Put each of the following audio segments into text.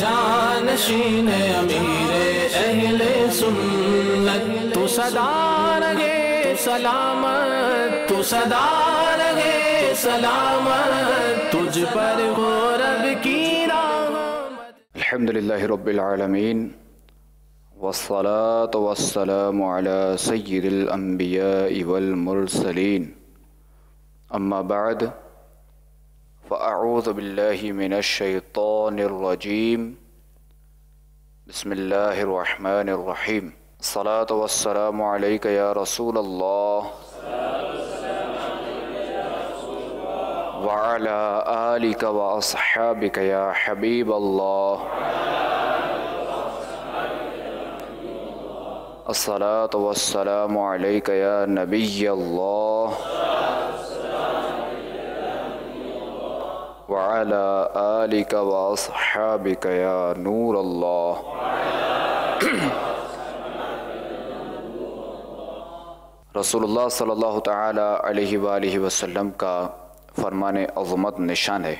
جانشین امیر اہل سنت، تو سدا رہے سلامت، تو سدا رہے سلامت، تجھ پر ہو رب کی رحمت۔ الحمدللہ رب العالمین، والصلاة والسلام على سید الانبیاء والمرسلین، اما بعد فاعوذ باللہ من الشیطان الرجیم، بسم اللہ الرحمن الرحیم۔ الصلاة والسلام علیک یا رسول اللہ وعلى آلک واصحابک یا حبیب اللہ۔ الصلاة والسلام علیک یا نبی اللہ وعلى آلک واصحابک یا نور اللہ۔ رسول اللہ صلی اللہ تعالی علیہ وآلہ وسلم کا فرمان عظمت نشان ہے،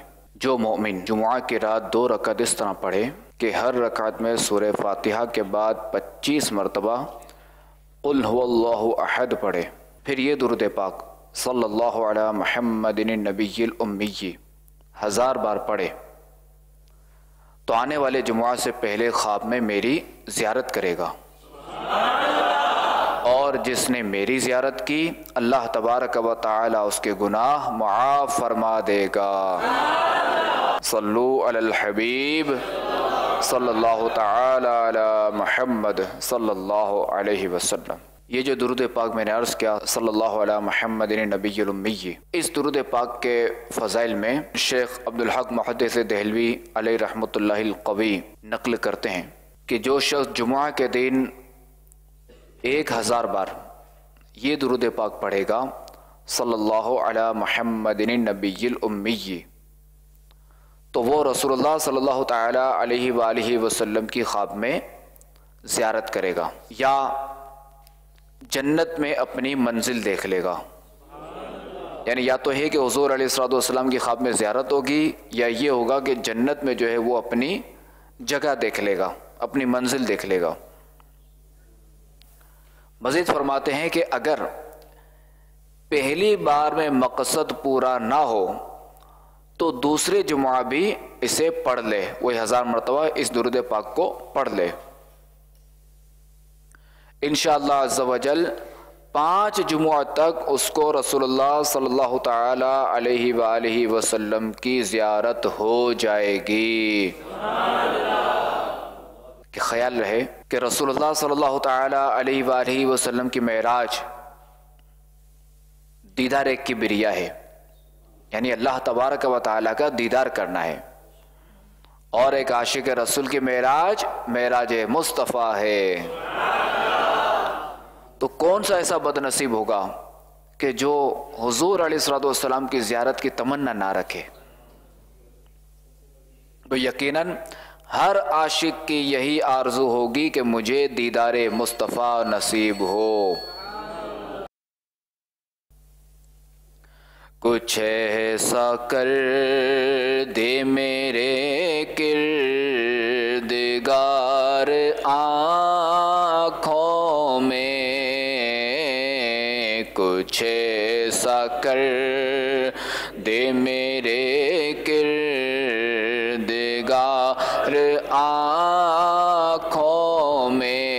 جو مومن جمعہ کی رات 2 رکعت اس طرح پڑھے کہ ہر رکعت میں سورہ فاتحہ کے بعد 25 مرتبہ قل هو اللہ احد پڑھے، پھر یہ درود پاک صلی اللہ علی محمد النبی الامی 1000 بار پڑھے، تو آنے والے جمعہ سے پہلے خواب میں میری زیارت کرے گا، اور جس نے میری زیارت کی اللہ تبارک و تعالی اس کے گناہ معاف فرما دے گا۔ صلو علی الحبیب صلی اللہ تعالی علی محمد صلی اللہ علیہ وسلم۔ یہ جو درود پاک میں نے عرض کیا صلی اللہ علی محمد نبی الامی، اس درود پاک کے فضائل میں شیخ عبدالحق محدث دہلوی علیہ رحمۃ اللہ القوی نقل کرتے ہیں کہ جو شخص جمعہ کے دن 1000 بار یہ درود پاک پڑھے گا صلی اللہ علی محمد نبی الامی، تو وہ رسول اللہ صلی اللہ تعالی علیہ وآلہ وسلم کی خواب میں زیارت کرے گا، یا جنت میں اپنی منزل دیکھ لے گا۔ یعنی یا تو ہے کہ حضور علیہ السلام کی خواب میں زیارت ہوگی، یا یہ ہوگا کہ جنت میں جو ہے وہ اپنی جگہ دیکھ لے گا، اپنی منزل دیکھ لے گا۔ مزید فرماتے ہیں کہ اگر پہلی بار میں مقصد پورا نہ ہو تو دوسرے جمعہ بھی اسے پڑھ لے، وہ 1000 مرتبہ اس درود پاک کو پڑھ لے، انشاءاللہ عز و جل 5 جمعہ تک اس کو رسول اللہ صلی اللہ تعالی علیہ وآلہ وسلم کی زیارت ہو جائے گی۔ کہ خیال رہے کہ رسول اللہ صلی اللہ تعالی علیہ وآلہ وسلم کی معراج دیدار کبریہ ہے، یعنی اللہ تبارک و تعالی کا دیدار کرنا ہے، اور ایک عاشق رسول کی معراج معراج مصطفیٰ ہے۔ تو کون سا ایسا بد نصیب ہوگا کہ جو حضور علیہ السلام کی زیارت کی تمنا نہ رکھے؟ تو یقیناً ہر عاشق کی یہی آرزو ہوگی کہ مجھے دیدار مصطفیٰ نصیب ہو۔ کچھ ایسا کر دے میرے کردگار آنکھوں میں، کچھ ایسا کر دے میرے کردگار آنکھوں میں،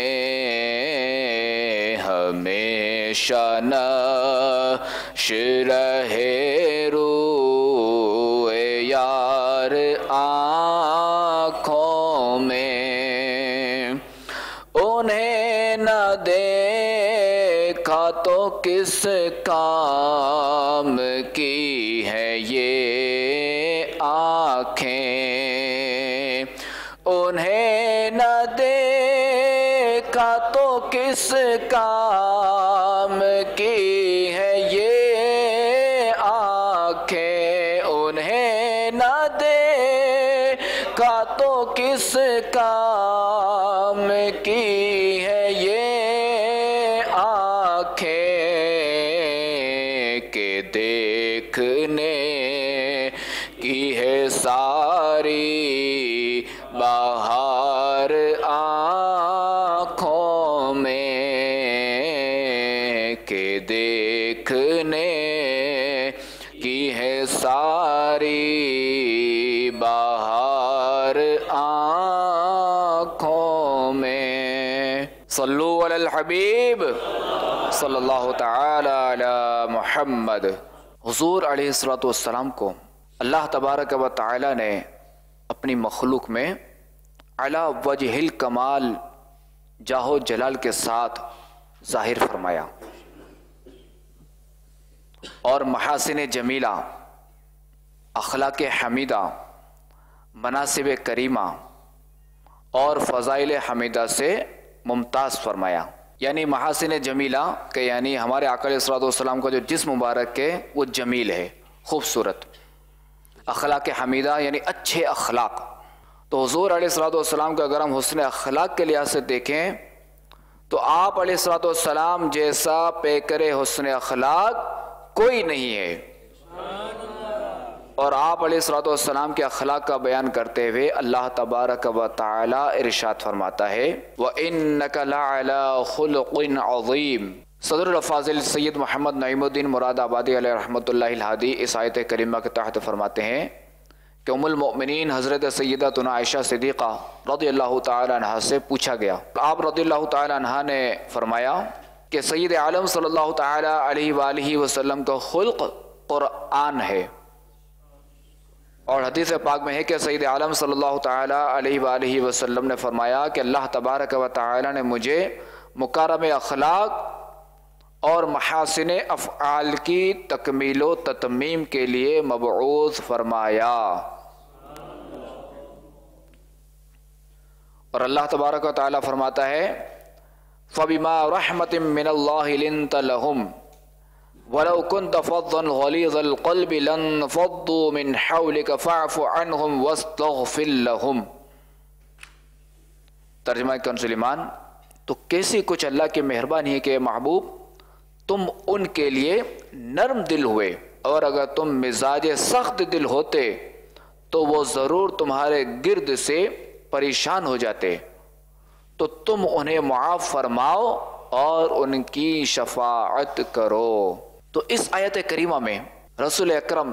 ہمیشہ نقش رہے روئے یار آنکھوں میں، انہیں نہ دیکھا تو کس کام کی ہے یہ آنکھیں، انہیں نہ دیکھا تو کس کام کی ہے یہ آنکھیں، انہیں نہ دیکھا تو کس کام کی ہے یہ آنکھیں، کہ دیکھنے کی ہے ساری باہر صلو علی الحبیب صلی اللہ تعالی علی محمد۔ حضور علیہ الصلوۃ والسلام کو اللہ تبارک و تعالی نے اپنی مخلوق میں علی وجہ الکمال جاہ و جلال کے ساتھ ظاہر فرمایا، اور محاسن جمیلہ، اخلاق حمیدہ، مناسب کریمہ اور فضائل حمیدہ سے ممتاز فرمایا۔ یعنی محاسن جمیلہ کہ یعنی ہمارے آقا علیہ الصلوۃ والسلام کا جو جسم مبارک ہے وہ جمیل ہے، خوبصورت۔ اخلاق حمیدہ یعنی اچھے اخلاق۔ تو حضور علیہ الصلوۃ والسلام کا اگر ہم حسن اخلاق کے لحاظ سے دیکھیں تو آپ علیہ الصلوۃ والسلام جیسا پیکر حسن اخلاق کوئی نہیں ہے۔ اور آپ علیہ الصلوۃ والسلام کے اخلاق کا بیان کرتے ہوئے اللہ تبارک و تعالی ارشاد فرماتا ہے وَإِنَّكَ لَعَلَىٰ خُلُقٍ عَظِيمٍ۔ صدر الافاضل سید محمد نعیم الدین مراد آبادی علیہ رحمۃ اللہ الہادی اس آیت کریمہ کے تحت فرماتے ہیں کہ ام المؤمنین حضرت سیدتنا عائشہ صدیقہ رضی اللہ تعالی عنہا سے پوچھا گیا، آپ رضی اللہ تعالی عنہا نے فرمایا کہ سید عالم صلی اللہ تعالی علیہ وآلہ وسلم کا خلق قرآن ہے، اور حدیث پاک میں ہے کہ سید عالم صلی اللہ تعالی علیہ وآلہ وسلم نے فرمایا کہ اللہ تبارک و تعالی نے مجھے مکارم اخلاق اور محاسن افعال کی تکمیل و تتمیم کے لیے مبعوث فرمایا۔ اور اللہ تبارک و تعالی فرماتا ہے فَبِمَا رَحْمَةٍ مِّنَ اللَّهِ لِنْتَ لَهُمْ وَلَوْ كُنْتَ فَظًّا غَلِيظَ الْقَلْبِ لَانفَضُّوا مِنْ حَوْلِكَ فَاعْفُ عَنْهُمْ وَاسْتَغْفِرْ لَهُمْ۔ ترجمہ کنز ایمان، تو کیسی کچھ اللہ کی مہربانی ہے کہ محبوب تم ان کے لیے نرم دل ہوئے، اور اگر تم مزاج سخت دل ہوتے تو وہ ضرور تمہارے گرد سے پریشان ہو جاتے، تو تم انہیں معاف فرماؤ اور ان کی شفاعت کرو۔ تو اس آیت کریمہ میں رسول اکرم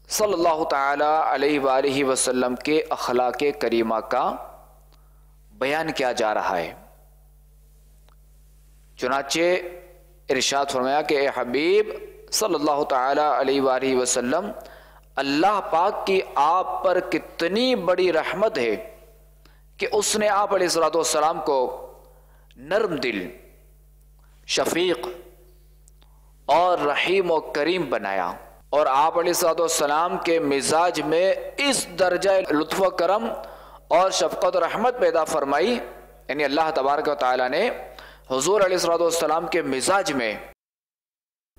صلی اللہ تعالی علیہ وآلہ وسلم کے اخلاق کریمہ کا بیان کیا جا رہا ہے۔ چنانچہ ارشاد فرمایا کہ اے حبیب صلی اللہ تعالی علیہ وآلہ وسلم، اللہ پاک کی آپ پر کتنی بڑی رحمت ہے کہ اس نے آپ علیہ الصلوۃ والسلام کو نرم دل، شفیق اور رحیم و کریم بنایا، اور آپ علیہ الصلوۃ والسلام کے مزاج میں اس درجہ لطف و کرم اور شفقت و رحمت پیدا فرمائی، یعنی اللہ تبارک و تعالی نے حضور علیہ الصلوۃ والسلام کے مزاج میں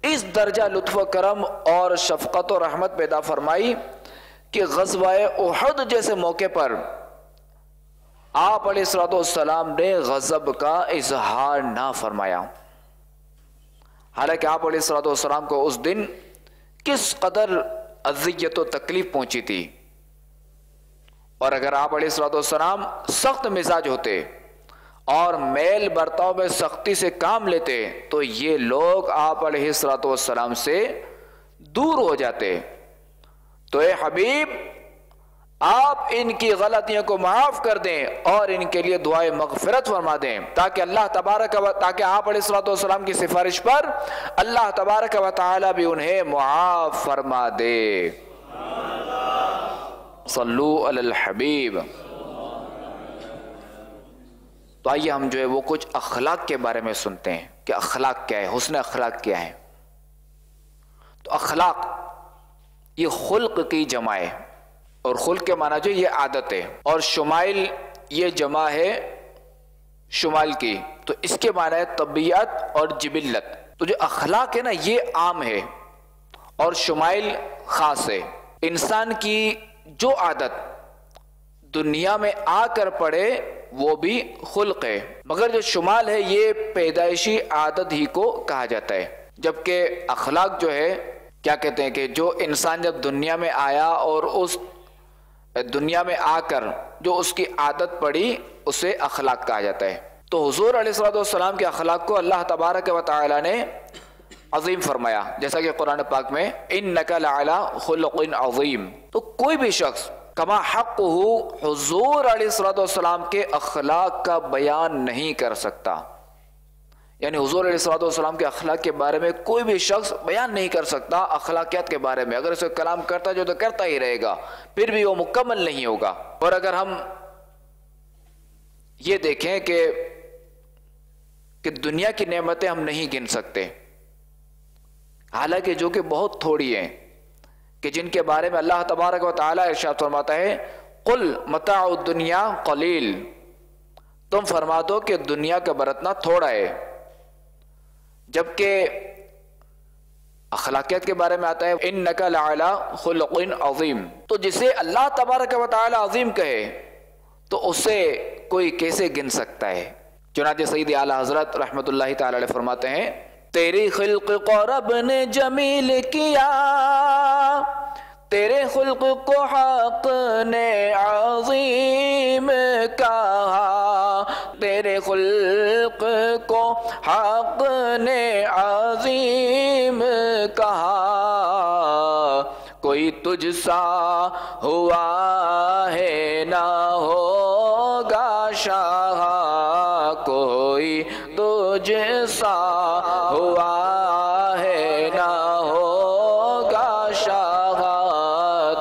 اس درجہ لطف و کرم اور شفقت و رحمت پیدا فرمائی کہ غزوہ احد جیسے موقع پر آپ علیہ الصلوۃ والسلام نے غضب کا اظہار نہ فرمایا، حالانکہ آپ علیہ الصلوۃ والسلام کو اس دن کس قدر اذیت و تکلیف پہنچی تھی، اور اگر آپ علیہ الصلوۃ والسلام سخت مزاج ہوتے اور میل برتاؤ میں سختی سے کام لیتے تو یہ لوگ آپ علیہ الصلوۃ والسلام سے دور ہو جاتے۔ تو اے حبیب آپ ان کی غلطیوں کو معاف کر دیں اور ان کے لیے دعائے مغفرت فرما دیں، تاکہ اللہ تبارک و تاکہ آپ علیہ الصلوۃ والسلام کی سفارش پر اللہ تبارک و تعالی بھی انہیں معاف فرما دے۔ صلو علی الحبیب۔ تو آئیے ہم جو ہے وہ کچھ اخلاق کے بارے میں سنتے ہیں کہ اخلاق کیا ہے، حسن اخلاق کیا ہے۔ تو اخلاق یہ خلق کی جمع ہے، اور خلق کے معنی جو یہ عادت ہے، اور شمائل یہ جمع ہے شمال کی، تو اس کے معنی ہے طبیعت اور جبلت۔ تو جو اخلاق ہے نا یہ عام ہے اور شمائل خاص ہے۔ انسان کی جو عادت دنیا میں آ کر پڑے وہ بھی خلق ہے، مگر جو شمال ہے یہ پیدائشی عادت ہی کو کہا جاتا ہے، جبکہ اخلاق جو ہے کیا کہتے ہیں کہ جو انسان جب دنیا میں آیا اور اس دنیا میں آ کر جو اس کی عادت پڑی اسے اخلاق کہا جاتا ہے۔ تو حضور علیہ الصلوۃ والسلام کے اخلاق کو اللہ تبارک و تعالی نے عظیم فرمایا، جیسا کہ قرآن پاک میں اِنَّكَ لَعَلَىٰ خُلُقٍ عَظِيمٍ۔ تو کوئی بھی شخص کما حق حضور علیہ الصلوۃ والسلام کے اخلاق کا بیان نہیں کر سکتا، یعنی حضور علیہ الصلوۃ والسلام کے اخلاق کے بارے میں کوئی بھی شخص بیان نہیں کر سکتا اخلاقیات کے بارے میں. اگر اسے کلام کرتا جو تو کرتا ہی رہے گا، پھر بھی وہ مکمل نہیں ہوگا. اور اگر ہم یہ دیکھیں کہ دنیا کی نعمتیں ہم نہیں گن سکتے، حالانکہ جو کہ بہت تھوڑی ہیں، کہ جن کے بارے میں اللہ تبارک و تعالی ارشاد فرماتا ہے قل متاع الدنیا قلیل، تم فرما دو کہ دنیا کا برتنا تھوڑا ہے. جبکہ اخلاقیات کے بارے میں آتا ہے انک لعلی خلق عظیم، تو جسے اللہ تبارک و تعالی عظیم کہے تو اسے کوئی کیسے گن سکتا ہے. چنانچہ سید اعلی حضرت رحمت اللہ تعالی علیہ فرماتے ہیں تیری خلق کو رب نے جمیل کیا، تیرے خلق کو حق نے عظیم کہا، تیرے خلق کو حق نے عظیم کہا، کوئی تجھ سا ہوا ہے نہ ہوگا شاہ، کوئی تجھ سا ہوا ہے نہ ہوگا شاہ،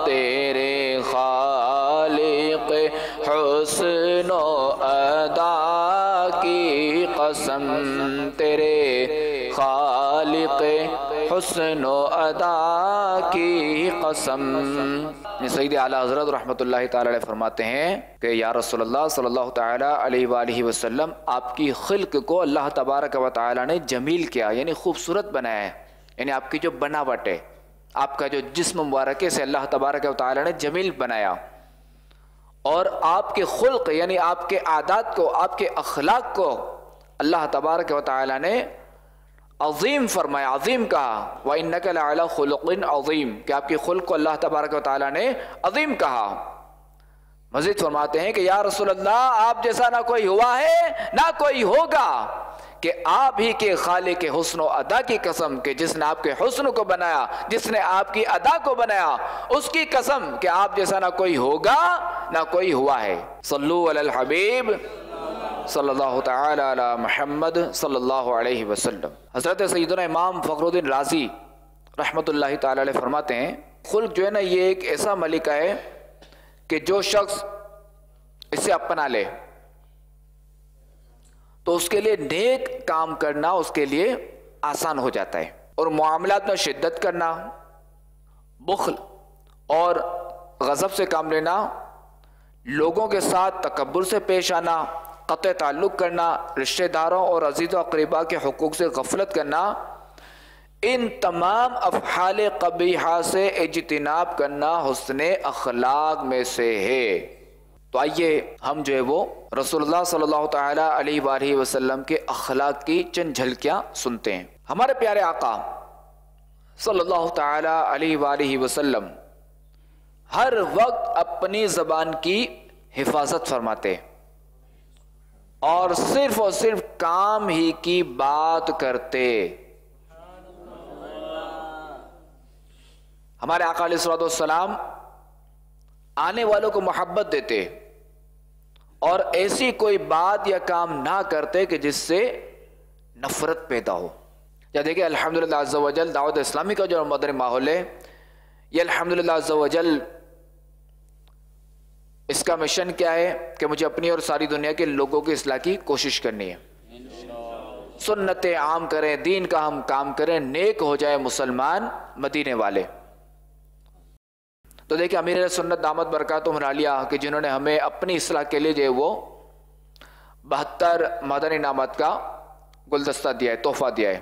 تیرے خالق حسن و ادا کی قسم، تیرے خالق حسن و ادا کی قسم. سید اعلیٰ حضرت رحمت اللہ تعالی علیہ فرماتے ہیں کہ یا رسول اللہ صلی اللہ تعالی علیہ وآلہ وسلم، آپ کی خلق کو اللہ تبارک و تعالی نے جمیل کیا، یعنی خوبصورت بنایا ہے، یعنی آپ کی جو بناوٹ ہے، آپ کا جو جسم مبارک ہے، سے اللہ تبارک و تعالی نے جمیل بنایا. اور آپ کے خلق یعنی آپ کے عادات کو، آپ کے اخلاق کو اللہ تبارک و تعالی نے عظیم فرمایا، عظیم کہا. وَإِنَّكَ لَعَلَى خُلُقٍ عظیم، کہ آپ کی خلق کو اللہ تبارک و تعالی نے عظیم کہا. مزید فرماتے ہیں کہ یا رسول اللہ، آپ جیسا نہ کوئی ہوا ہے نہ کوئی ہوگا، کہ آپ ہی کے خالق حسن و ادا کی قسم، کہ جس نے آپ کے حسن کو بنایا، جس نے آپ کی ادا کو بنایا، اس کی قسم کہ آپ جیسا نہ کوئی ہوگا نہ کوئی ہوا ہے. صلو علی الحبیب صلی اللہ تعالی علی محمد صلی اللہ علیہ وسلم. حضرت سیدنا امام فخر الدین رازی رحمت اللہ تعالی علیہ فرماتے ہیں خلق جو ہے نا، یہ ایک ایسا ملکہ ہے کہ جو شخص اسے اپنا لے تو اس کے لیے نیک کام کرنا اس کے لیے آسان ہو جاتا ہے، اور معاملات میں شدت کرنا، بخل اور غضب سے کام لینا، لوگوں کے ساتھ تکبر سے پیش آنا، قطع تعلق کرنا، رشتہ داروں اور عزیز و اقرباء کے حقوق سے غفلت کرنا، ان تمام افعال قبیحہ سے اجتناب کرنا حسن اخلاق میں سے ہے. تو آئیے ہم جو ہے وہ رسول اللہ صلی اللہ تعالی علیہ وآلہ وسلم کے اخلاق کی چند جھلکیاں سنتے ہیں. ہمارے پیارے آقا صلی اللہ تعالی علیہ وآلہ وسلم ہر وقت اپنی زبان کی حفاظت فرماتے اور صرف کام ہی کی بات کرتے. ہمارے آقا علیہ الصلوۃ والسلام آنے والوں کو محبت دیتے اور ایسی کوئی بات یا کام نہ کرتے کہ جس سے نفرت پیدا ہو. یا دیکھیں الحمدللہ عز و جل دعوت اسلامی کا جو مدنی ماحول ہے، یہ الحمدللہ عز و جل اس کا مشن کیا ہے کہ مجھے اپنی اور ساری دنیا کے لوگوں کی اصلاح کی کوشش کرنی ہے. سنتیں عام کریں، دین کا ہم کام کریں، نیک ہو جائے مسلمان مدینے والے. تو دیکھیں امیر سنت دامت برکاتہم العالیہ کہ جنہوں نے ہمیں اپنی اصلاح کے لیے جو ہے وہ 72 مدنی انعامات کا گلدستہ دیا ہے، تحفہ دیا ہے،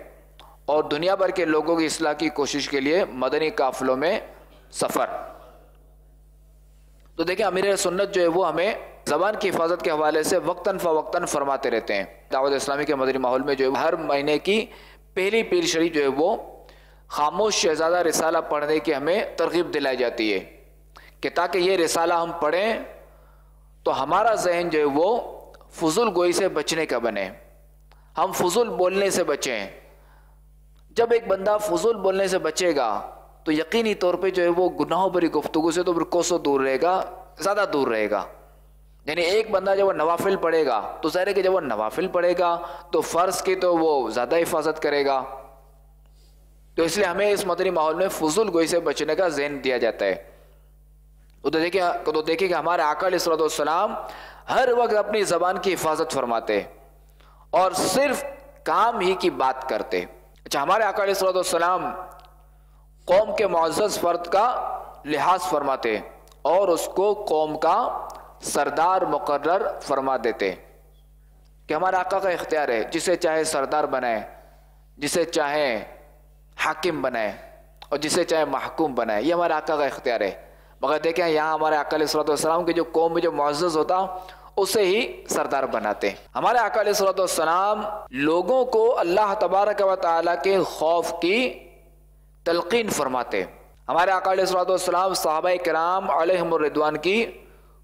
اور دنیا بھر کے لوگوں کی اصلاح کی کوشش کے لیے مدنی قافلوں میں سفر. تو دیکھیں امیر سنت جو ہے وہ ہمیں زبان کی حفاظت کے حوالے سے وقتاً فوقتاً فرماتے رہتے ہیں. دعوت اسلامی کے مدنی ماحول میں جو ہے ہر مہینے کی پہلی پیر شریف جو ہے وہ خاموش شہزادہ رسالہ پڑھنے کی ہمیں ترغیب دلائی جاتی ہے کہ تاکہ یہ رسالہ ہم پڑھیں تو ہمارا ذہن جو ہے وہ فضول گوئی سے بچنے کا بنے، ہم فضول بولنے سے بچیں. جب ایک بندہ فضول بولنے سے بچے گا تو یقینی طور پہ جو ہے وہ گناہوں بری گفتگو سے تو کوسوں دور رہے گا، زیادہ دور رہے گا. یعنی ایک بندہ جب وہ نوافل پڑھے گا تو ظاہر ہے کہ جب وہ نوافل پڑھے گا تو فرض کی تو وہ زیادہ حفاظت کرے گا. تو اس لیے ہمیں اس مدنی ماحول میں فضول گوئی سے بچنے کا ذہن دیا جاتا ہے. تو دیکھیں کہ ہمارے آقا علیہ الصلوۃ والسلام ہر وقت اپنی زبان کی حفاظت فرماتے اور صرف کام ہی کی بات کرتے. اچھا، ہمارے آقا علیہ الصلوۃ والسلام قوم کے معزز فرد کا لحاظ فرماتے اور اس کو قوم کا سردار مقرر فرما دیتے کہ ہمارے آقا کا اختیار ہے، جسے چاہے سردار بنائے، جسے چاہے حاکم بنائے اور جسے چاہے محکوم بنائے. یہ ہمارے آقا کا اختیار ہے. مگر دیکھیں یہاں ہمارے آقا علیہ الصلوۃ والسلام کی جو قوم میں جو معزز ہوتا اسے ہی سردار بناتے. ہمارے آقا علیہ الصلوۃ والسلام لوگوں کو اللہ تبارک و تعالیٰ کے خوف کی تلقین فرماتے. ہمارے آقا علیہ الصلوۃ والسلام صحابہ کرام علیہم الرضوان کی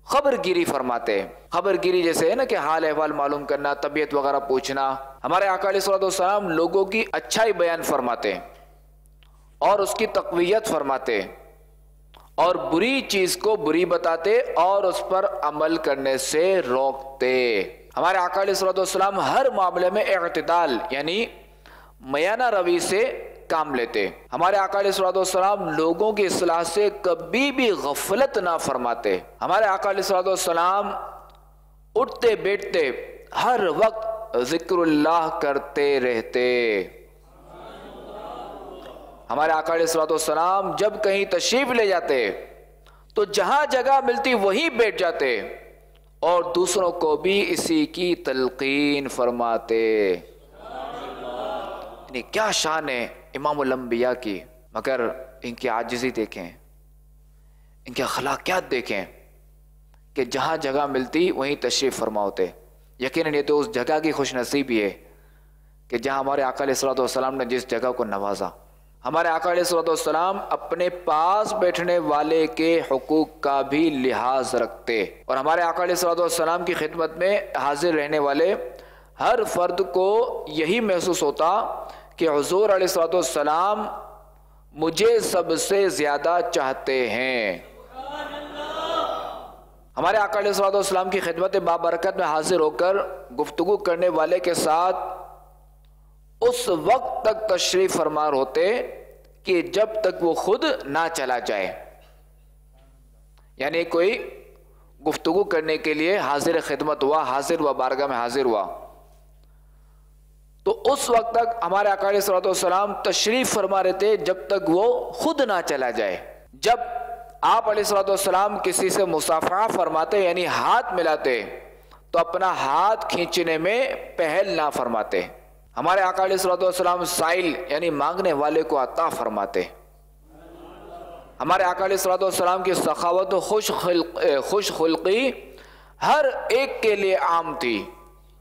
خبر گیری فرماتے. خبر گیری جیسے ہے نا کہ حال احوال معلوم کرنا، طبیعت وغیرہ پوچھنا. ہمارے آقا علیہ الصلوۃ والسلام لوگوں کی اچھائی بیان فرماتے اور اس کی تقویت فرماتے اور بری چیز کو بری بتاتے اور اس پر عمل کرنے سے روکتے. ہمارے آقا علیہ الصلوۃ والسلام ہر معاملے میں اعتدال یعنی میانہ روی سے کام لیتے. ہمارے آقا علیہ الصلوۃ والسلام لوگوں کی اصلاح سے کبھی بھی غفلت نہ فرماتے. ہمارے آقا علیہ الصلوۃ والسلام اٹھتے بیٹھتے ہر وقت ذکر اللہ کرتے رہتے. ہمارے آقا علیہ الصلوۃ والسلام جب کہیں تشریف لے جاتے تو جہاں جگہ ملتی وہیں بیٹھ جاتے اور دوسروں کو بھی اسی کی تلقین فرماتے. یعنی کیا شان ہے امام الانبیاء کی، مگر ان کی عاجزی دیکھیں، ان کے اخلاقیات دیکھیں کہ جہاں جگہ ملتی وہیں تشریف فرما ہوتے. یقیناً یہ تو اس جگہ کی خوش نصیبی ہے کہ جہاں ہمارے آقا علیہ الصلوۃ والسلام نے جس جگہ کو نوازا. ہمارے آقا علیہ الصلوۃ والسلام اپنے پاس بیٹھنے والے کے حقوق کا بھی لحاظ رکھتے اور ہمارے آقا علیہ الصلوۃ والسلام کی خدمت میں حاضر رہنے والے ہر فرد کو یہی محسوس ہوتا کہ حضور علیہ الصلوۃ والسلام مجھے سب سے زیادہ چاہتے ہیں. ہمارے آقا علیہ الصلوۃ والسلام کی خدمت بابرکت میں حاضر ہو کر گفتگو کرنے والے کے ساتھ اس وقت تک تشریف فرما ہوتے کہ جب تک وہ خود نہ چلا جائے. یعنی کوئی گفتگو کرنے کے لیے حاضر خدمت ہوا، حاضر ہوا، بارگاہ میں حاضر ہوا، تو اس وقت تک ہمارے آقا علیہ الصلوۃ والسلام تشریف فرما رہتے جب تک وہ خود نہ چلا جائے. جب آپ علیہ الصلوۃ والسلام کسی سے مصافحہ فرماتے یعنی ہاتھ ملاتے تو اپنا ہاتھ کھینچنے میں پہل نہ فرماتے. ہمارے آقا علیہ الصلوۃ والسلام سائل یعنی مانگنے والے کو عطا فرماتے. ہمارے آقا علیہ الصلوۃ والسلام کی سخاوت و خوش خلقی ہر ایک کے لیے عام تھی.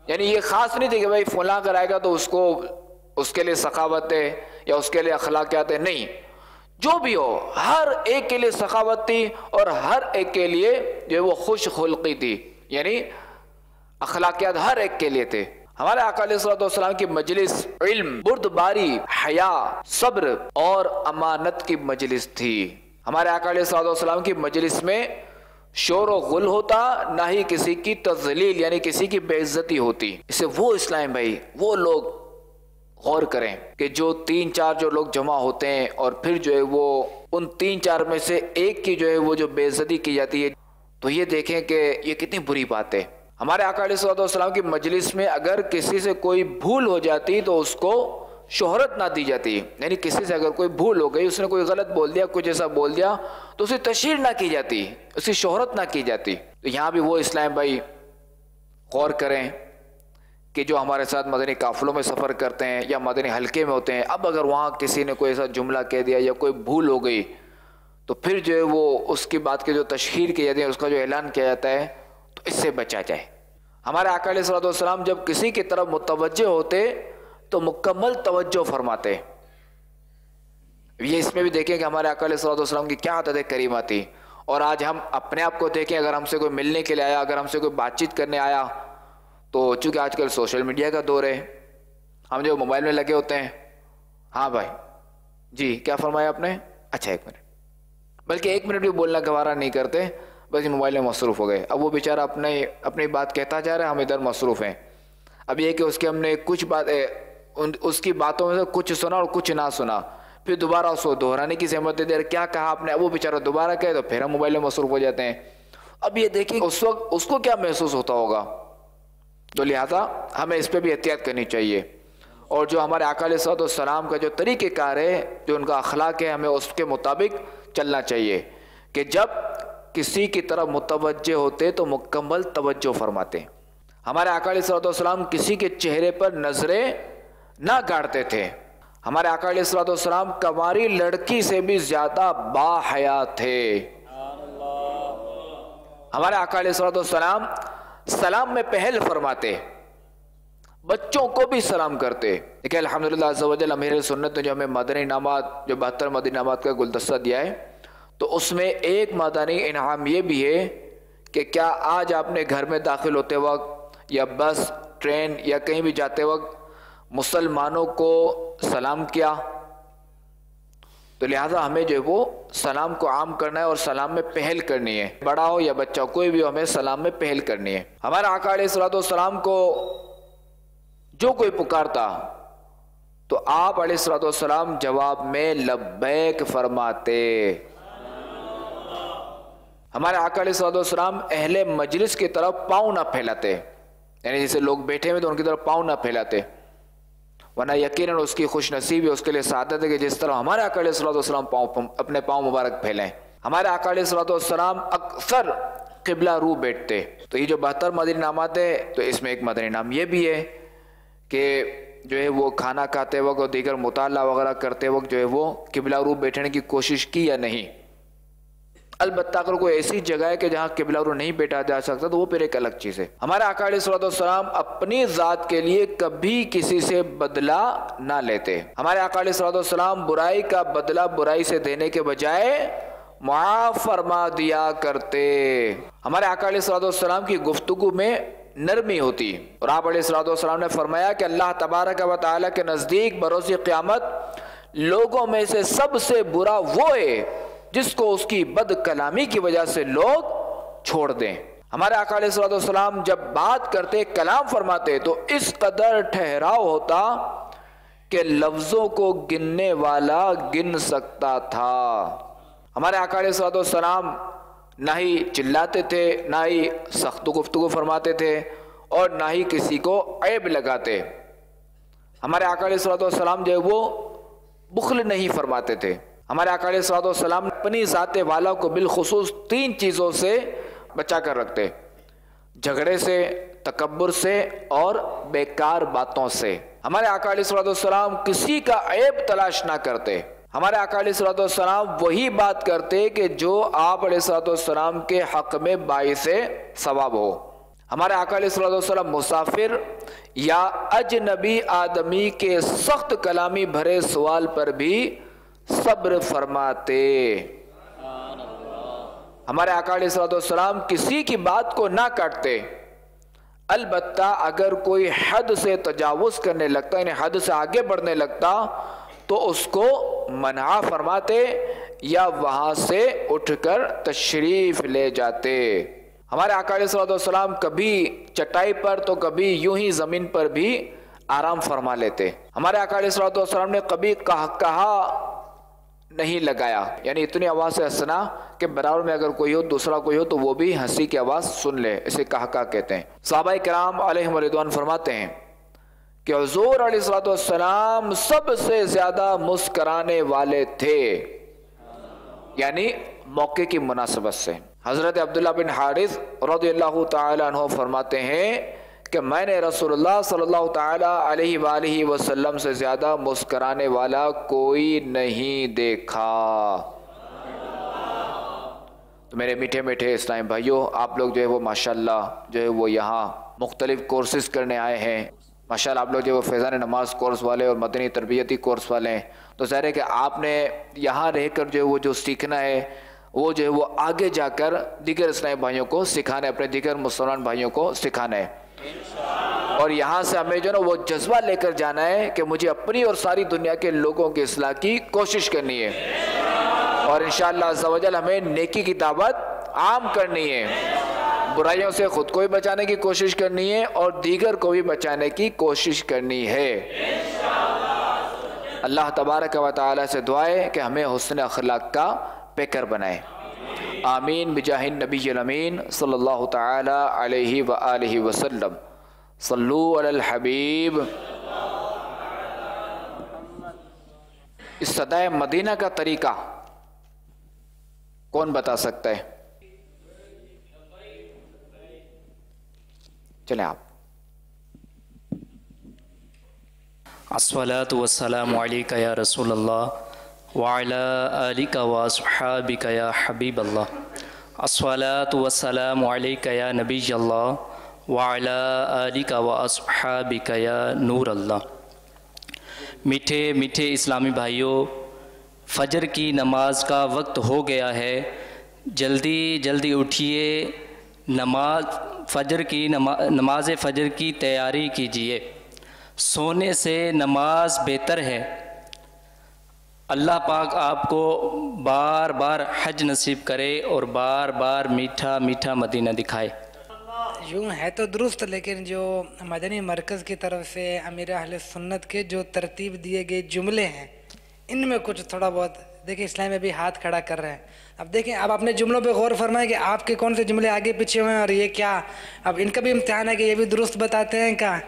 یعنی یہ خاص نہیں تھی کہ بھائی فلاں اگر آئے گا تو اس کے لیے سخاوت ہے یا اس کے لیے اخلاقیات ہے. نہیں، جو بھی ہو ہر ایک کے لیے سخاوت تھی اور ہر ایک کے لیے جو وہ خوش خلقی تھی، یعنی اخلاقیات ہر ایک کے لیے تھے. ہمارے آقا علیہ الصلوۃ والسلام کی مجلس علم، بردباری، حیا، صبر اور امانت کی مجلس تھی. ہمارے آقا علیہ الصلوۃ والسلام کی مجلس میں شور و غل ہوتا، نہ ہی کسی کی تذلیل یعنی کسی کی بے عزتی ہوتی. اسے وہ اسلام بھائی وہ لوگ غور کریں کہ جو 3-4 جو لوگ جمع ہوتے ہیں اور پھر جو ہے وہ ان 3-4 میں سے ایک کی جو ہے وہ جو بے عزتی کی جاتی ہے، تو یہ دیکھیں کہ یہ کتنی بری بات ہے. ہمارے آقا علیہ الصلوۃ والسلام کی مجلس میں اگر کسی سے کوئی بھول ہو جاتی تو اس کو شہرت نہ دی جاتی. یعنی کسی سے اگر کوئی بھول ہو گئی، اس نے کوئی غلط بول دیا، کچھ ایسا بول دیا، تو اسے تشہیر نہ کی جاتی، اسی شہرت نہ کی جاتی. تو یہاں بھی وہ اسلام بھائی غور کریں کہ جو ہمارے ساتھ مدنی قافلوں میں سفر کرتے ہیں یا مدنی حلقے میں ہوتے ہیں، اب اگر وہاں کسی نے کوئی ایسا جملہ کہہ دیا یا کوئی بھول ہو گئی تو پھر جو ہے وہ اس کی بات کی جو تشہیر کی جاتی ہے، اس کا جو اعلان کیا جاتا ہے، تو اس سے بچا جائے. ہمارے آقا علیہ الصلوۃ والسلام جب کسی کی طرف متوجہ ہوتے تو مکمل توجہ فرماتے. یہ اس میں بھی دیکھیں کہ ہمارے آقا علیہ الصلوۃ والسلام کی کیا عادت کریمہ تھی. اور آج ہم اپنے آپ کو دیکھیں، اگر ہم سے کوئی ملنے کے لیے آیا، اگر ہم سے کوئی بات چیت کرنے آیا، تو چونکہ آج کل سوشل میڈیا کا دور ہے، ہم جو موبائل میں لگے ہوتے ہیں، ہاں بھائی جی کیا فرمایا آپ نے، اچھا 1 منٹ، بلکہ 1 منٹ بھی بولنا گوارا نہیں کرتے. بس یہ موبائل میں مصروف ہو گئے. اب وہ بیچارہ اپنی بات کہتا جا رہا ہے, ہم ادھر مصروف ہیں. اب یہ کہ اس کے ہم نے کچھ بات اس کی باتوں میں سے کچھ سنا اور کچھ نہ سنا, پھر دوبارہ اس کو دہرانے کی زحمت دے, کیا کہا آپ نے, اب وہ بیچارہ دوبارہ کہے تو پھر ہم موبائل میں مصروف ہو جاتے ہیں. اب یہ دیکھیں اس وقت اس کو کیا محسوس ہوتا ہوگا. تو لہذا ہمیں اس پہ بھی احتیاط کرنی چاہیے, اور جو ہمارے آقا علیہ الصلوۃ والسلام کا جو طریقہ کار ہے, جو ان کا اخلاق ہے, ہمیں اس کے مطابق چلنا چاہیے کہ جب کسی کی طرف متوجہ ہوتے تو مکمل توجہ فرماتے. ہمارے آقا علیہ الصلوۃ والسلام کسی کے چہرے پر نظریں نہ گاڑتے تھے. ہمارے آقا علیہ الصلوۃ والسلام کنواری لڑکی سے بھی زیادہ با حیا تھے. ہمارے آقا علیہ الصلوۃ والسلام سلام میں پہل فرماتے, بچوں کو بھی سلام کرتے. دیکھیں الحمدللہ عز و جل امیر سنت نے جو ہمیں مدنی انعامات, جو 72 مدنی انعامات کا گلدستہ دیا ہے, تو اس میں ایک مدنی انعام یہ بھی ہے کہ کیا آج آپ نے گھر میں داخل ہوتے وقت یا بس, ٹرین یا کہیں بھی جاتے وقت مسلمانوں کو سلام کیا؟ تو لہٰذا ہمیں جو ہے وہ سلام کو عام کرنا ہے اور سلام میں پہل کرنی ہے. بڑا ہو یا بچہ کوئی بھی ہو, ہمیں سلام میں پہل کرنی ہے. ہمارے آقا علیہ الصلوۃ والسلام کو جو کوئی پکارتا تو آپ علیہ الصلوۃ والسلام جواب میں لبیک فرماتے. ہمارے آقا علیہ الصلوۃ والسلام اہل مجلس کی طرف پاؤں نہ پھیلاتے, یعنی جیسے لوگ بیٹھے ہوئے تو ان کی طرف پاؤں نہ پھیلاتے, ورنہ یقیناً اس کی خوش نصیبی, اس کے لیے سعادت ہے کہ جس طرح ہمارے آقا علیہ الصلوۃ والسلام اپنے پاؤں مبارک پھیلیں. ہمارے آقا علیہ الصلوۃ والسلام اکثر قبلہ رو بیٹھتے. تو یہ جو 72 مدنی انعامات ہے, تو اس میں ایک مدنی انعام یہ بھی ہے کہ جو ہے وہ کھانا کھاتے وقت اور دیگر مطالعہ وغیرہ کرتے وقت جو ہے وہ قبلہ رو بیٹھنے کی کوشش کی یا نہیں. البتہ اگر کوئی ایسی جگہ ہے کہ جہاں قبلہ رو نہیں بیٹھا جا سکتا تو وہ پھر ایک الگ چیز ہے. ہمارے آقا علیہ الصلوۃ والسلام اپنی ذات کے لیے کبھی کسی سے بدلہ نہ لیتے. ہمارے آقا علیہ الصلوۃ والسلام برائی کا بدلہ برائی سے دینے کے بجائے معاف فرما دیا کرتے. ہمارے آقا علیہ الصلوۃ والسلام کی گفتگو میں نرمی ہوتی, اور آپ علیہ الصلوۃ والسلام نے فرمایا کہ اللہ تبارک و تعالیٰ کے نزدیک بروز قیامت لوگوں میں سے سب سے برا وہ ہے جس کو اس کی بد کلامی کی وجہ سے لوگ چھوڑ دیں. ہمارے آقا علیہ الصلوۃ والسلام جب بات کرتے, کلام فرماتے, تو اس قدر ٹھہراؤ ہوتا کہ لفظوں کو گننے والا گن سکتا تھا. ہمارے آقا علیہ الصلوۃ والسلام نہ ہی چلاتے تھے, نہ ہی سخت گفتگو فرماتے تھے, اور نہ ہی کسی کو عیب لگاتے. ہمارے آقا علیہ الصلوۃ والسلام جو ہے وہ بخل نہیں فرماتے تھے. ہمارے آقا علیہ الصلوۃ والسلام اپنی ذات والا کو بالخصوص 3 چیزوں سے بچا کر رکھتے: جھگڑے سے, تکبر سے اور بیکار باتوں سے. ہمارے آقا علیہ الصلوۃ والسلام کسی کا عیب تلاش نہ کرتے. ہمارے آقا علیہ الصلوۃ والسلام وہی بات کرتے کہ جو آپ علیہ الصلوۃ والسلام کے حق میں باعث ثواب ہو. ہمارے آقا علیہ الصلوۃ والسلام مسافر یا اجنبی آدمی کے سخت کلامی بھرے سوال پر بھی صبر فرماتے. ہمارے آقا علیہ الصلوۃ والسلام کسی کی بات کو نہ کاٹتے. البتہ اگر کوئی حد سے تجاوز کرنے لگتا, یعنی حد سے آگے بڑھنے لگتا, تو اس کو منع فرماتے یا وہاں سے اٹھ کر تشریف لے جاتے. ہمارے آقا علیہ الصلوۃ والسلام کبھی چٹائی پر تو کبھی یوں ہی زمین پر بھی آرام فرما لیتے. ہمارے آقا علیہ الصلوۃ والسلام نے کبھی کہا نہیں لگایا, یعنی اتنی آواز سے ہنسنا کہ برابر میں اگر کوئی ہو, دوسرا کوئی ہو, تو وہ بھی ہنسی کی آواز سن لے, اسے کہا کہتے ہیں. صحابہ کرام علیہم رضوان فرماتے ہیں کہ حضور علیہ الصلوۃ والسلام سب سے زیادہ مسکرانے والے تھے, یعنی موقع کی مناسبت سے. حضرت عبداللہ بن حارث رضی اللہ تعالی عنہ فرماتے ہیں کہ میں نے رسول اللہ صلی اللہ تعالی علیہ وآلہ وسلم سے زیادہ مسکرانے والا کوئی نہیں دیکھا. تو میرے میٹھے میٹھے اسلامی بھائیوں, آپ لوگ جو ہے وہ ماشاءاللہ جو ہے وہ یہاں مختلف کورسز کرنے آئے ہیں. ماشاءاللہ آپ لوگ جو ہے وہ فیضان نماز کورس والے اور مدنی تربیتی کورس والے ہیں. تو ظاہر ہے کہ آپ نے یہاں رہ کر جو ہے وہ جو سیکھنا ہے وہ جو ہے وہ آگے جا کر دیگر اسلامی بھائیوں کو سکھانا ہے, اپنے دیگر مسلمان بھائیوں کو سکھانا ہے. اور یہاں سے ہمیں جو ہے نا وہ جذبہ لے کر جانا ہے کہ مجھے اپنی اور ساری دنیا کے لوگوں کی اصلاح کی کوشش کرنی ہے. اور انشاءاللہ عز و جل ہمیں نیکی کی دعوت عام کرنی ہے، برائیوں سے خود کو بھی بچانے کی کوشش کرنی ہے اور دیگر کو بھی بچانے کی کوشش کرنی ہے۔ اللہ تبارک و تعالی سے دعا ہے کہ ہمیں حسن اخلاق کا پیکر بنائے۔ آمین بجاہ النبی الامین صلی اللہ تعالی علیہ وآلہ وسلم۔ صلو علی الحبیب۔ اس صدائے مدینہ کا طریقہ کون بتا سکتا ہے؟ چلیں آپ۔ الصلاۃ والسلام علیک یا رسول اللہ وعلی آلک واصحابک یا حبیب اللہ۔ الصلاۃ والسلام علیک یا نبی اللہ وعلی آلک واصحابک یا نور اللہ۔ میٹھے میٹھے اسلامی بھائیوں، فجر کی نماز کا وقت ہو گیا ہے، جلدی جلدی اٹھیے، نماز فجر کی تیاری کیجیے۔ سونے سے نماز بہتر ہے۔ اللہ پاک آپ کو بار بار حج نصیب کرے اور بار بار میٹھا میٹھا مدینہ دکھائے۔ یوں ہے تو درست، لیکن جو مدنی مرکز کی طرف سے امیر اہل سنت کے جو ترتیب دیے گئے جملے ہیں، ان میں کچھ تھوڑا بہت دیکھیں، اسلام میں بھی ہاتھ کھڑا کر رہے ہیں۔ اب دیکھیں، اب اپنے جملوں پہ غور فرمائیں کہ آپ کے کون سے جملے آگے پیچھے ہوئے ہیں اور یہ کیا، اب ان کا بھی امتحان ہے کہ یہ بھی درست بتاتے ہیں کیا۔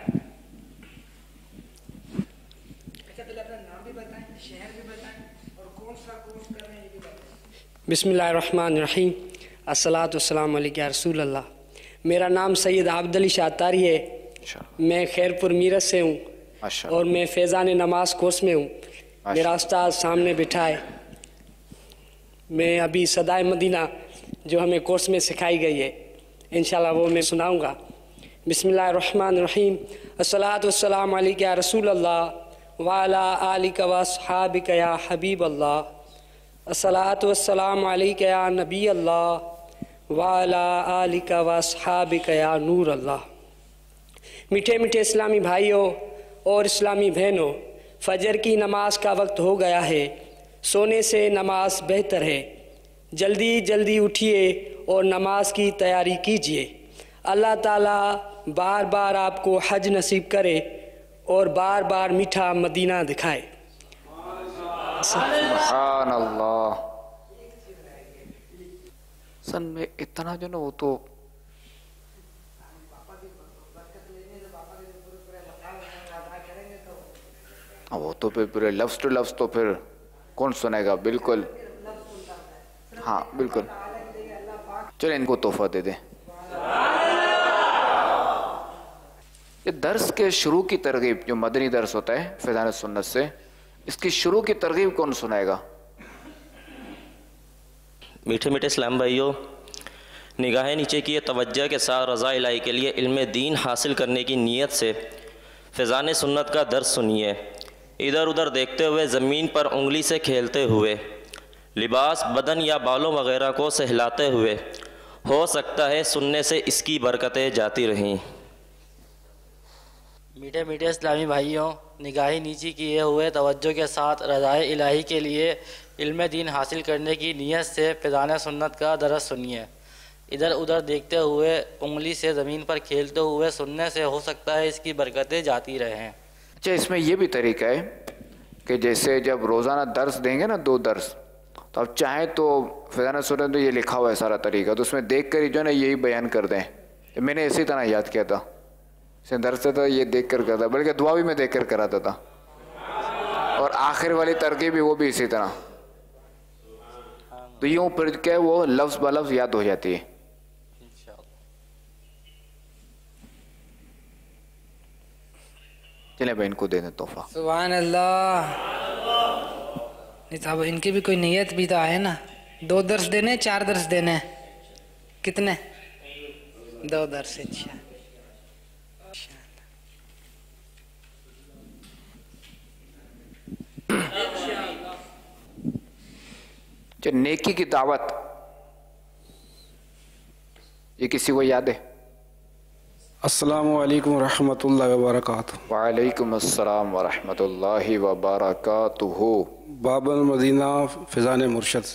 بسم اللہ الرحمن الرحیم۔ الصلاۃ والسلام علیکم یا رسول اللہ۔ میرا نام سید عبد علی شاہ تاری ہے، میں خیرپور میرٹھ سے ہوں اور میں فیضان نماز کورس میں ہوں۔ میرا استاد سامنے بٹھا ہے۔ میں ابھی صدائے مدینہ جو ہمیں کورس میں سکھائی گئی ہے انشاءاللہ وہ میں سناؤں گا۔ بسم اللہ الرحمن الرحیم۔ الصلاۃ والسلام علیکم یا رسول اللہ وعلی آلک واصحابک یا حبیب اللہ۔ الصلاۃ والسلام علیک یا نبی اللہ وعلی آلک واصحابک یا نور اللہ۔ میٹھے میٹھے اسلامی بھائیوں اور اسلامی بہنوں، فجر کی نماز کا وقت ہو گیا ہے، سونے سے نماز بہتر ہے۔ جلدی جلدی اٹھیے اور نماز کی تیاری کیجیے۔ اللہ تعالیٰ بار بار آپ کو حج نصیب کرے اور بار بار میٹھا مدینہ دکھائے۔ سبحان اللہ۔ سن میں اتنا جو نا وہ تو پھر پورے لفظ ٹو لفظ تو پھر کون سنے گا؟ بالکل، ہاں بالکل۔ چلیں ان کو تحفہ دے دیں۔ یہ درس کے شروع کی ترغیب، جو مدنی درس ہوتا ہے فیضان سنت سے، اس کی شروع کی ترغیب کون سنائے گا؟ میٹھے میٹھے اسلام بھائیوں، نگاہیں نیچے کیے توجہ کے ساتھ رضا الہی کے لیے علم دین حاصل کرنے کی نیت سے فیضان سنت کا درس سنیے۔ ادھر ادھر دیکھتے ہوئے، زمین پر انگلی سے کھیلتے ہوئے، لباس، بدن یا بالوں وغیرہ کو سہلاتے ہوئے، ہو سکتا ہے سننے سے اس کی برکتیں جاتی رہیں۔ میٹھے میٹھے اسلامی بھائیوں، نگاہیں نیچی کیے ہوئے توجہ کے ساتھ رضا الہی کے لیے علم دین حاصل کرنے کی نیت سے فیضان سنت کا درس سنیے۔ ادھر ادھر دیکھتے ہوئے، انگلی سے زمین پر کھیلتے ہوئے سننے سے ہو سکتا ہے اس کی برکتیں جاتی رہیں۔ اچھا، اس میں یہ بھی طریقہ ہے کہ جیسے جب روزانہ درس دیں گے نا، 2 درس، تو اب چاہیں تو فیضان سنت میں یہ لکھا ہوا ہے سارا طریقہ، تو اس میں دیکھ کر ہی جو ہے نا یہی بیان کر دیں۔ میں نے اسی طرح یاد کیا تھا، درس تھا یہ دیکھ کر کرتا، بلکہ دعا بھی میں دیکھ کر کراتا تھا، اور آخر والی ترغیب بھی وہ بھی اسی طرح، تو یوں پھر کہ وہ لفظ بہ لفظ یاد ہو جاتی ہے۔ چلیں بھائی ان کو دے دیں تحفہ۔ سبحان اللہ۔ نہیں صاحب، ان کی بھی کوئی نیت بھی تو آئے نا۔ 2 درس دینے، 4 درس دینے، کتنے؟ 2 درس۔ اچھا، جو نیکی کی دعوت، یہ کسی کو یاد ہے؟ السلام علیکم ورحمۃ اللہ وبرکاتہ۔ وعلیکم السلام ورحمۃ اللہ وبرکاتہ۔ باب المدینہ فیضان مرشد۔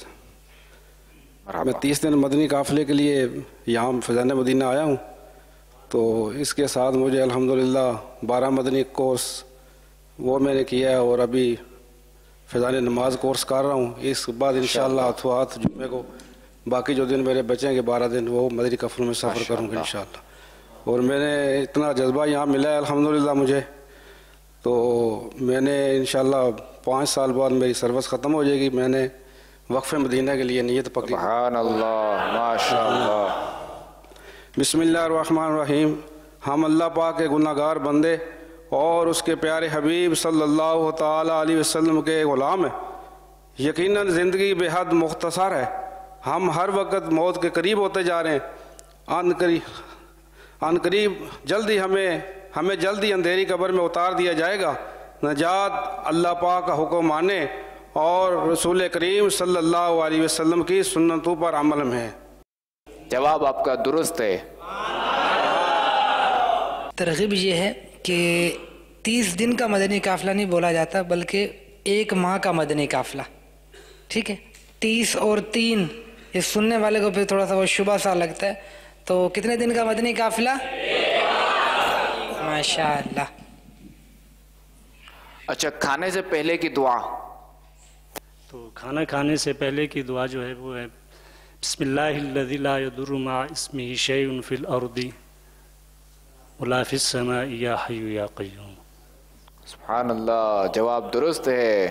میں 30 دن مدنی قافلے کے لیے یہاں فیضان مدینہ آیا ہوں، تو اس کے ساتھ مجھے الحمدللہ 12 مدنی کورس وہ میں نے کیا ہے، اور ابھی فیضان نماز کورس کر رہا ہوں۔ اس کے بعد انشاءاللہ اتوات جمعے کو باقی جو دن میرے بچیں گے 12 دن وہ مدنی قافلوں میں سفر کروں گا انشاءاللہ۔ اور میں نے اتنا جذبہ یہاں ملا ہے الحمدللہ مجھے، تو میں نے انشاءاللہ 5 سال بعد میری سروس ختم ہو جائے گی، میں نے وقف مدینہ کے لیے نیت پکڑی۔ سبحان اللہ، ماشاءاللہ۔ بسم اللہ الرحمن الرحیم۔ ہم اللہ پاک کے گناہ گار بندے اور اس کے پیارے حبیب صلی اللہ تعالیٰ علیہ وسلم کے غلام ہیں۔ یقیناً زندگی بے حد مختصر ہے، ہم ہر وقت موت کے قریب ہوتے جا رہے ہیں۔ عن قریب جلدی ہمیں جلدی اندھیری قبر میں اتار دیا جائے گا۔ نجات اللہ پاک کا حکم مانے اور رسول کریم صلی اللہ علیہ وسلم کی سنتوں پر عمل میں ہے۔ جواب آپ کا درست ہے۔ ترغیب یہ ہے کہ 30 دن کا مدنی قافلہ نہیں بولا جاتا بلکہ 1 ماہ کا مدنی قافلہ، ٹھیک ہے؟ 30 اور 3 یہ سننے والے کو پھر تھوڑا سا وہ شبہ سا لگتا ہے، تو کتنے دن کا مدنی قافلہ؟ ماشاءاللہ۔ اچھا، کھانے سے پہلے کی دعا؟ تو کھانا کھانے سے پہلے کی دعا جو ہے وہ ہے بسم اللہ الذی لا یضر مع اسمہ شیء فی الارض ولا فی السماء یا حی یا قیوم۔ سبحان اللہ، جواب درست ہے۔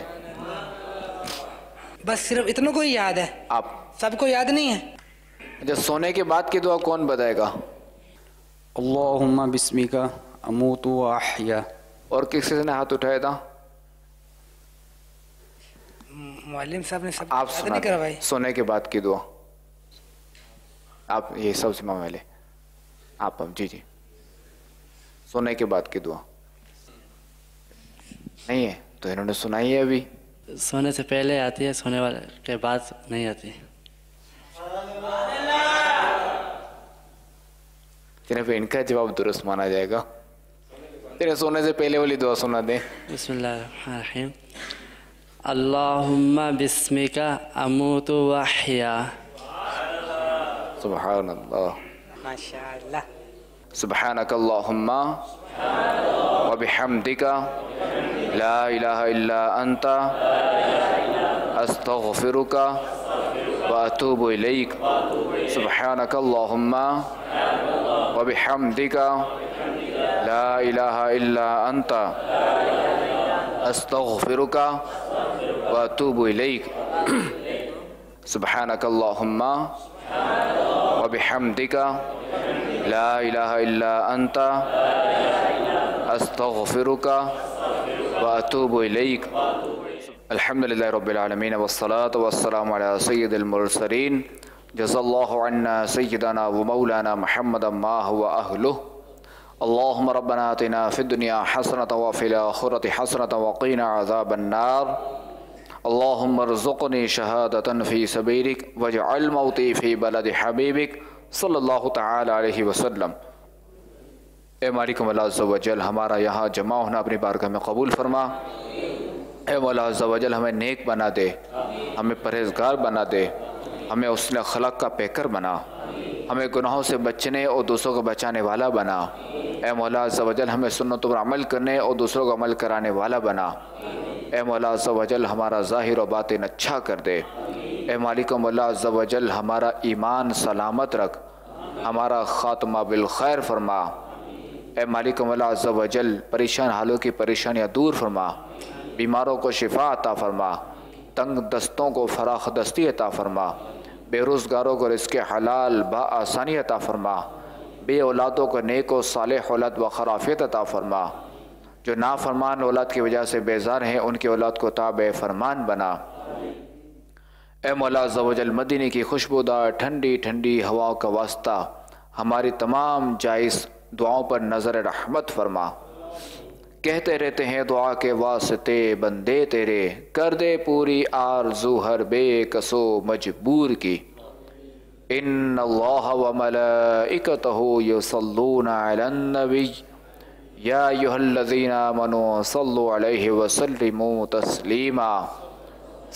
بس صرف اتنوں کو ہی یاد ہے، آپ سب کو یاد نہیں ہے؟ اچھا، سونے کے بعد کی دعا کون بتائے گا؟ اللہم بسمک اموت و احیا۔ اور کسی نے ہاتھ اٹھایا تھا؟ معلم صاحب نے سب آپ یاد سنا نہیں کروائی؟ سونے کے بعد کی دعا آپ، یہ سب سے والے آپ جی سونے کے بعد کی دعا نہیں ہے تو انہوں نے سنائی ہے ابھی۔ سونے سے پہلے آتی ہے، سونے والے کے بعد نہیں آتی۔ صرف ان کا جواب درست مانا جائے گا۔ تیرے سونے سے پہلے والی دعا سنا دیں۔ بسم اللہ الرحمن الرحیم۔ اللہم بسمک اموت و احیا۔ سبحان اللہ، ماشاءاللہ۔ سبحانک اللہم و بحمدک لا الہ الا انت استغفرک و اتوب الیک۔ سبحانک اللہم و بحمدک لا الہ الا انت استغفرک و اتوب الیک۔ سبحانک اللہم و بحمدک لا الہ الا انت استغفرک و اتوب الیک۔ الحمدللہ رب العالمین والصلاة والسلام علی سید المرسلین۔ جزا اللہ عنا سیدنا و مولانا محمد ما هو اہلہ۔ اللہم ربنا آتنا فی الدنیا حسنۃ وفی الآخرۃ حسنۃ وقنا عذاب النار۔ اللہم ارزقنی شہادۃ فی سبیلک واجعل موتی فی بلد حبیبک صلی اللہ تعالی علیہ وسلم۔ اے مالک مولا عز و جل، ہمارا یہاں جمع ہونا اپنی بارگاہ میں قبول فرما۔ اے مولا عز و جل، ہمیں نیک بنا دے، ہمیں پرہیزگار بنا دے، ہمیں حسن اخلاق کا پیکر بنا، ہمیں گناہوں سے بچنے اور دوسروں کو بچانے والا بنا۔ اے مولا عز و جل، ہمیں سنتوں پر عمل کرنے اور دوسروں کو عمل کرانے والا بنا۔ اے مولا عز و جل، ہمارا ظاہر و باطن اچھا کر دے۔ اے مالک مولا عز و جل، ہمارا ایمان سلامت رکھ، ہمارا خاتمہ بالخیر فرما۔ اے مالک مولا عز و جل، پریشان حالوں کی پریشانیاں دور فرما، بیماروں کو شفا عطا فرما، تنگ دستوں کو فراخ دستی عطا فرما، بے روزگاروں کو رزق حلال بآسانی عطا فرما، بے اولادوں کو نیک و صالح اولاد و خرافیت عطا فرما، جو نافرمان اولاد کی وجہ سے بیزار ہیں ان کی اولاد کو تابع فرمان بنا۔ اے مولا عز و جل، مدینے کی خوشبودار ٹھنڈی ٹھنڈی ہواؤں کا واسطہ ہماری تمام جائز دعاؤں پر نظر رحمت فرما۔ کہتے رہتے ہیں دعا کے واسطے بندے تیرے، کر دے پوری آرزو ہر بے کسو مجبور کی۔ ان اللہ و ملائکتہ یصلون علی النبی یا ایھا الذین آمنوا صلوا علیہ وسلموا تسلیما۔